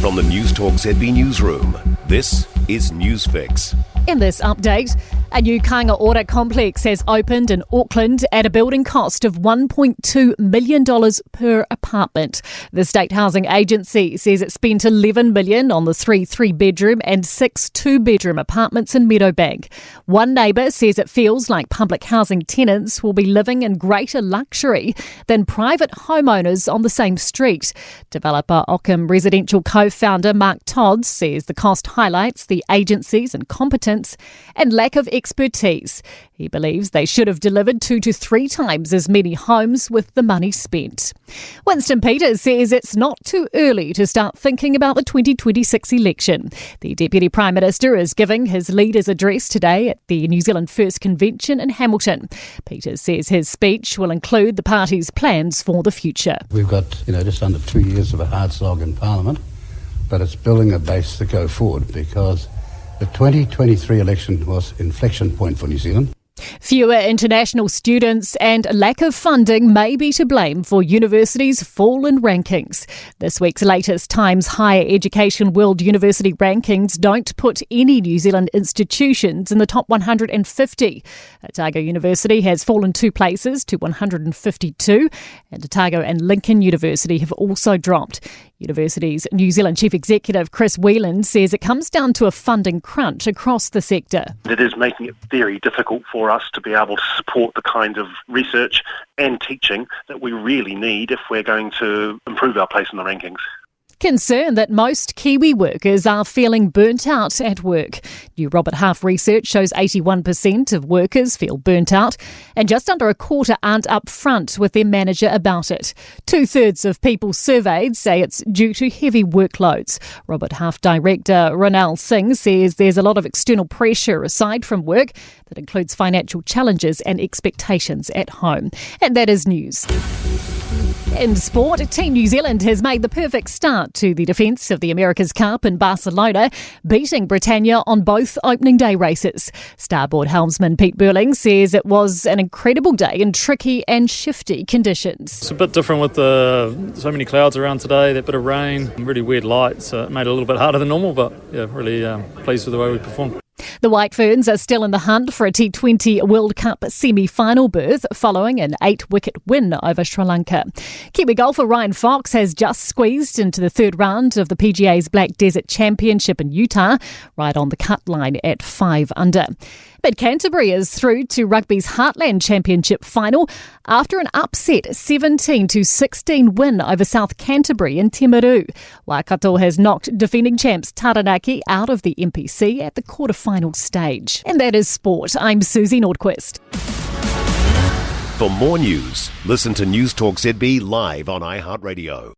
From the Newstalk ZB newsroom, this is Newsfix. In this update, a new Kāinga Ora complex has opened in Auckland at a building cost of $1.2 million per apartment. The State Housing Agency says it spent $11 million on the 3 3-bedroom and 6 2-bedroom apartments in Meadowbank. One neighbour says it feels like public housing tenants will be living in greater luxury than private homeowners on the same street. Developer Ockham Residential co-founder Mark Todd says the cost highlights the agency's incompetence and lack of expertise. He believes they should have delivered 2 to 3 times as many homes with the money spent. Winston Peters says it's not too early to start thinking about the 2026 election. The Deputy Prime Minister is giving his leaders' address today at the New Zealand First Convention in Hamilton. Peters says his speech will include the party's plans for the future. We've got, just under 2 years of a hard slog in Parliament, but it's building a base to go forward because the 2023 election was an inflection point for New Zealand. Fewer international students and lack of funding may be to blame for universities' fall in rankings. This week's latest Times Higher Education World University rankings don't put any New Zealand institutions in the top 150. Otago University has fallen 2 places to 152, and Otago and Lincoln University have also dropped. University's New Zealand Chief Executive Chris Whelan says it comes down to a funding crunch across the sector. It is making it very difficult for us to be able to support the kind of research and teaching that we really need if we're going to improve our place in the rankings. Concern that most Kiwi workers are feeling burnt out at work. New Robert Half research shows 81% of workers feel burnt out, and just under a quarter aren't up front with their manager about it. 2/3 of people surveyed say it's due to heavy workloads. Robert Half director Ronal Singh says there's a lot of external pressure aside from work that includes financial challenges and expectations at home. And that is news. In sport, Team New Zealand has made the perfect start to the defence of the America's Cup in Barcelona, beating Britannia on both opening day races. Starboard helmsman Pete Burling says it was an incredible day in tricky and shifty conditions. It's a bit different with so many clouds around today, that bit of rain, really weird light, so it made it a little bit harder than normal, but really pleased with the way we performed. The White Ferns are still in the hunt for a T20 World Cup semi-final berth following an 8-wicket win over Sri Lanka. Kiwi golfer Ryan Fox has just squeezed into the 3rd round of the PGA's Black Desert Championship in Utah, right on the cut line at 5 under. But Canterbury is through to rugby's Heartland Championship final after an upset 17-16 win over South Canterbury in Timaru. Waikato has knocked defending champs Taranaki out of the MPC at the quarter-final stage. And that is sport. I'm Susie Nordquist. For more news, listen to Newstalk ZB live on iHeartRadio.